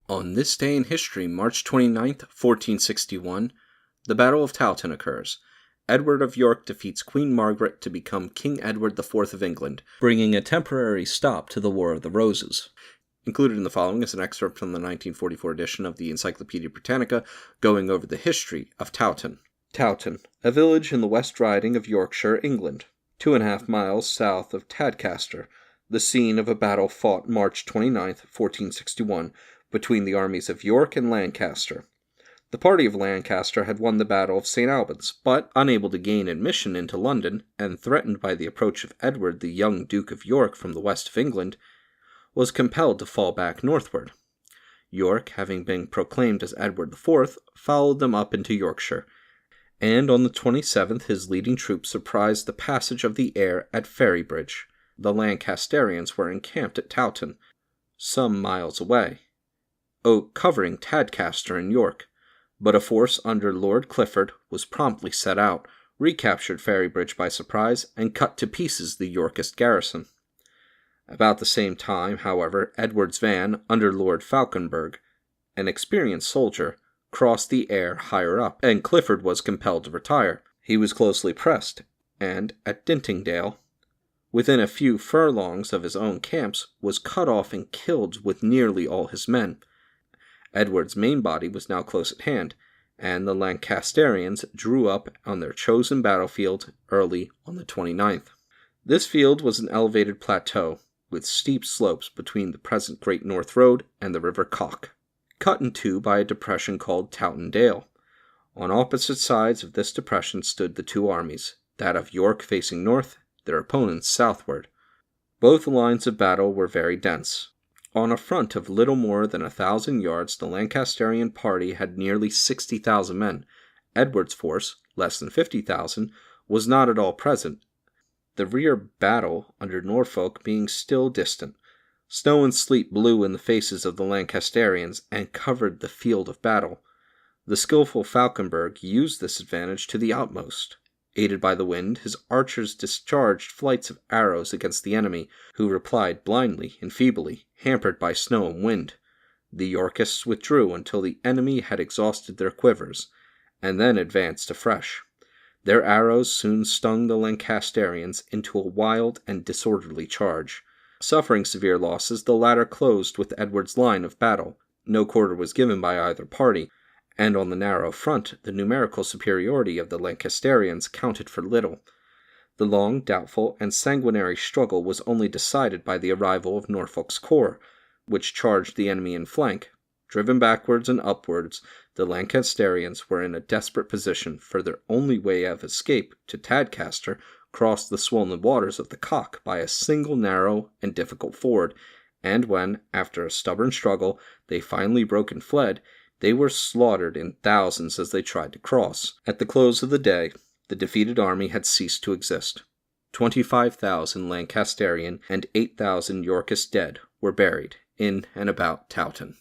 On this day in history, March 29th, 1461, the Battle of Towton occurs. Edward of York defeats Queen Margaret to become King Edward IV of England, bringing a temporary stop to the War of the Roses. Included in the following is an excerpt from the 1944 edition of the Encyclopedia Britannica going over the history of Towton. Towton, a village in the West Riding of Yorkshire, England, 2.5 miles south of Tadcaster, the scene of a battle fought March 29th, 1461, between the armies of York and Lancaster. The party of Lancaster had won the Battle of St. Albans, but, unable to gain admission into London, and threatened by the approach of Edward, the young Duke of York, from the west of England, was compelled to fall back northward. York, having been proclaimed as Edward IV, followed them up into Yorkshire, and on the 27th his leading troops surprised the passage of the air at Ferrybridge. The Lancasterians were encamped at Towton, some miles away, covering Tadcaster and York, but a force under Lord Clifford was promptly set out, recaptured Ferrybridge by surprise, and cut to pieces the Yorkist garrison. About the same time, however, Edward's van, under Lord Falkenberg, an experienced soldier, crossed the air higher up, and Clifford was compelled to retire. He was closely pressed, and at Dintingdale, within a few furlongs of his own camps, was cut off and killed with nearly all his men. Edward's main body was now close at hand, and the Lancasterians drew up on their chosen battlefield early on the 29th. This field was an elevated plateau, with steep slopes between the present Great North Road and the River Cock, cut in two by a depression called Towton Dale. On opposite sides of this depression stood the two armies, that of York facing north, their opponents southward. Both lines of battle were very dense. On a front of little more than 1,000 yards, the Lancasterian party had nearly 60,000 men. Edward's force, less than 50,000, was not at all present, the rear battle under Norfolk being still distant. Snow and sleet blew in the faces of the Lancasterians and covered the field of battle. The skillful Falkenberg used this advantage to the utmost. Aided by the wind, his archers discharged flights of arrows against the enemy, who replied blindly and feebly, hampered by snow and wind. The Yorkists withdrew until the enemy had exhausted their quivers, and then advanced afresh. Their arrows soon stung the Lancasterians into a wild and disorderly charge. Suffering severe losses, the latter closed with Edward's line of battle. No quarter was given by either party, and on the narrow front, the numerical superiority of the Lancasterians counted for little. The long, doubtful, and sanguinary struggle was only decided by the arrival of Norfolk's corps, which charged the enemy in flank. Driven backwards and upwards, the Lancasterians were in a desperate position, for their only way of escape to Tadcaster crossed the swollen waters of the Cock by a single narrow and difficult ford, and when, after a stubborn struggle, they finally broke and fled, they were slaughtered in thousands as they tried to cross. At the close of the day, the defeated army had ceased to exist. 25,000 Lancasterian and 8,000 Yorkist dead were buried in and about Towton.